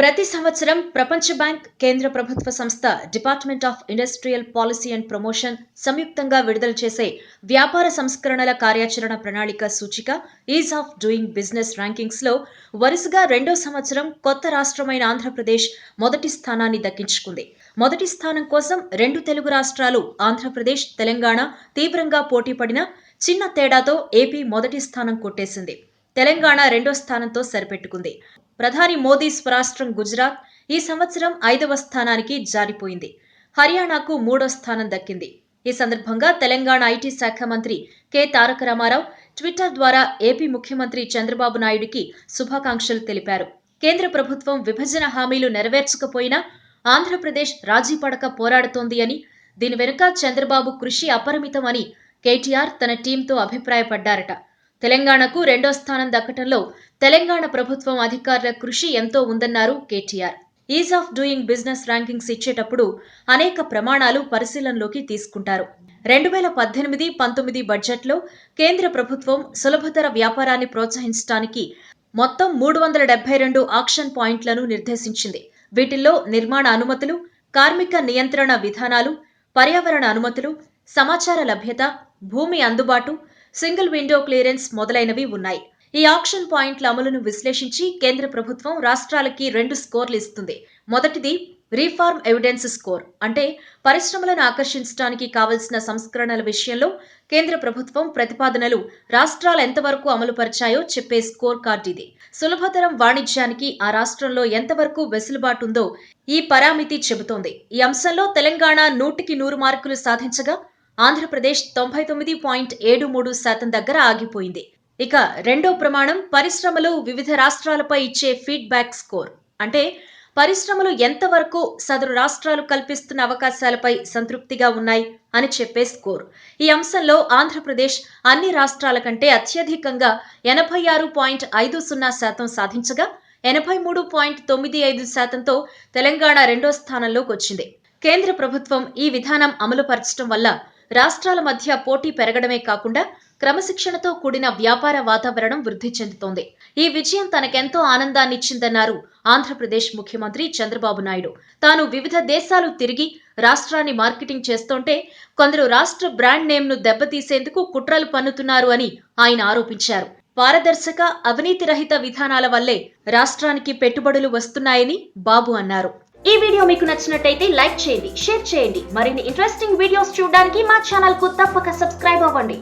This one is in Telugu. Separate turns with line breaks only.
ప్రతి సంవత్సరం ప్రపంచ బ్యాంక్, కేంద్ర ప్రభుత్వ సంస్థ department of industrial policy and promotion సంయుక్తంగా విడుదల చేసే వ్యాపార సంస్కరణల కార్యాచరణ ప్రణాళిక సూచిక is of doing business rankings లో వరుసగా రెండో సంవత్సరం కొత్త రాష్ట్రమైన ఆంధ్రప్రదేశ్ మొదటి స్థానాన్ని దక్కించుకుంది. మొదటి స్థానం కోసం రెండు తెలుగు రాష్ట్రాలు ఆంధ్రప్రదేశ్, తెలంగాణ తీవ్రంగా పోటీపడిన చిన్న తేడాతో ఏపీ మొదటి స్థానం కొట్టేసింది. తెలంగాణ రెండో స్థానంతో సరిపెట్టుకుంది. ప్రధాని మోదీ స్వరాష్ట్రం గుజరాత్ ఈ సంవత్సరం 5వ స్థానానికి జారిపోయింది. హర్యానాకు 3వ స్థానం దక్కింది. ఈ సందర్భంగా తెలంగాణ ఐటీ శాఖ మంత్రి కె తారక రామారావు ట్విట్టర్ ద్వారా ఏపీ ముఖ్యమంత్రి చంద్రబాబు నాయుడుకి శుభాకాంక్షలు తెలిపారు. కేంద్ర ప్రభుత్వం విభజన హామీలు నెరవేర్చకపోయినా ఆంధ్రప్రదేశ్ రాజీ పడక పోరాడుతోంది అని, దీని వెనుక చంద్రబాబు కృషి అపరిమితమని కేటీఆర్ తన టీంతో అభిప్రాయపడ్డారట. తెలంగాణకు రెండో స్థానం దక్కటంలో తెలంగాణ ప్రభుత్వం అధికారుల కృషి ఎంతో ఉందన్నారు KTR. Is of doing business rankings ఇచ్చేటప్పుడు అనేక ప్రమాణాలు పరిశీలనలోకి తీసుకుంటారు. 2018-19 బడ్జెట్లో కేంద్ర ప్రభుత్వం సులభతర వ్యాపారాన్ని ప్రోత్సహించడానికి మొత్తం 372 ఆక్షన్ పాయింట్లను నిర్దేశించింది. వీటిల్లో నిర్మాణ అనుమతులు, కార్మిక నియంత్రణ విధానాలు, పర్యావరణ అనుమతులు, సమాచార లభ్యత, భూమి అందుబాటు, సింగిల్ విండో క్లియరెన్స్ మొదలైనవి ఉన్నాయి. ఈ ఆక్షన్ పాయింట్ల అమలును విశ్లేషించి కేంద్ర ప్రభుత్వం రాష్ట్రాలకి 2 స్కోర్లు ఇస్తుంది. మొదటిది రీఫార్మ్ ఎవిడెన్స్ స్కోర్, అంటే పరిశ్రమలను ఆకర్షించడానికి కావలసిన సంస్కరణల విషయంలో కేంద్ర ప్రభుత్వం ప్రతిపాదనలు రాష్ట్రాలు ఎంతవరకు అమలుపరిచాయో చెప్పే స్కోర్ కార్డు ఇది. సులభతరం వాణిజ్యానికి ఆ రాష్ట్రంలో ఎంతవరకు వెసులుబాటుందో ఈ పరామితి చెబుతోంది. ఈ అంశంలో తెలంగాణ 100కి 100 మార్కులు సాధించగా ఆంధ్రప్రదేశ్ 99.73% దగ్గర ఆగిపోయింది. ఇక రెండో ప్రమాణం పరిశ్రమలు వివిధ రాష్ట్రాలపై ఇచ్చే ఫీడ్బ్యాక్ స్కోర్, అంటే పరిశ్రమలు ఎంతవరకు సదరు రాష్ట్రాలు కల్పిస్తున్న అవకాశాలపై సంతృప్తిగా ఉన్నాయి అని చెప్పే స్కోర్. ఈ అంశంలో ఆంధ్రప్రదేశ్ అన్ని రాష్ట్రాల కంటే అత్యధికంగా 86.50% సాధించగా 83.95%తో తెలంగాణ రెండో స్థానంలోకి వచ్చింది. కేంద్ర ప్రభుత్వం ఈ విధానం అమలుపరచడం వల్ల రాష్ట్రాల మధ్య పోటీ పెరగడమే కాకుండా క్రమశిక్షణతో కూడిన వ్యాపార వాతావరణం వృద్ధి చెందుతోంది. ఈ విజయం తనకెంతో ఆనందాన్నిచ్చిందన్నారు ఆంధ్రప్రదేశ్ ముఖ్యమంత్రి చంద్రబాబు నాయుడు. తాను వివిధ దేశాలు తిరిగి రాష్ట్రాన్ని మార్కెటింగ్ చేస్తుంటే కొందరు రాష్ట్ర బ్రాండ్ నేమ్ను దెబ్బతీసేందుకు కుట్రలు పన్నుతున్నారు అని ఆయన ఆరోపించారు. పారదర్శక, అవినీతి రహిత విధానాల వల్లే రాష్ట్రానికి పెట్టుబడులు వస్తున్నాయని బాబు అన్నారు. ఈ వీడియో మీకు నచ్చినట్టయితే లైక్ చేయండి, షేర్ చేయండి. మరిన్ని ఇంట్రెస్టింగ్ వీడియోస్ చూడడానికి మా ఛానల్ కు తప్పక సబ్స్క్రైబ్ అవ్వండి.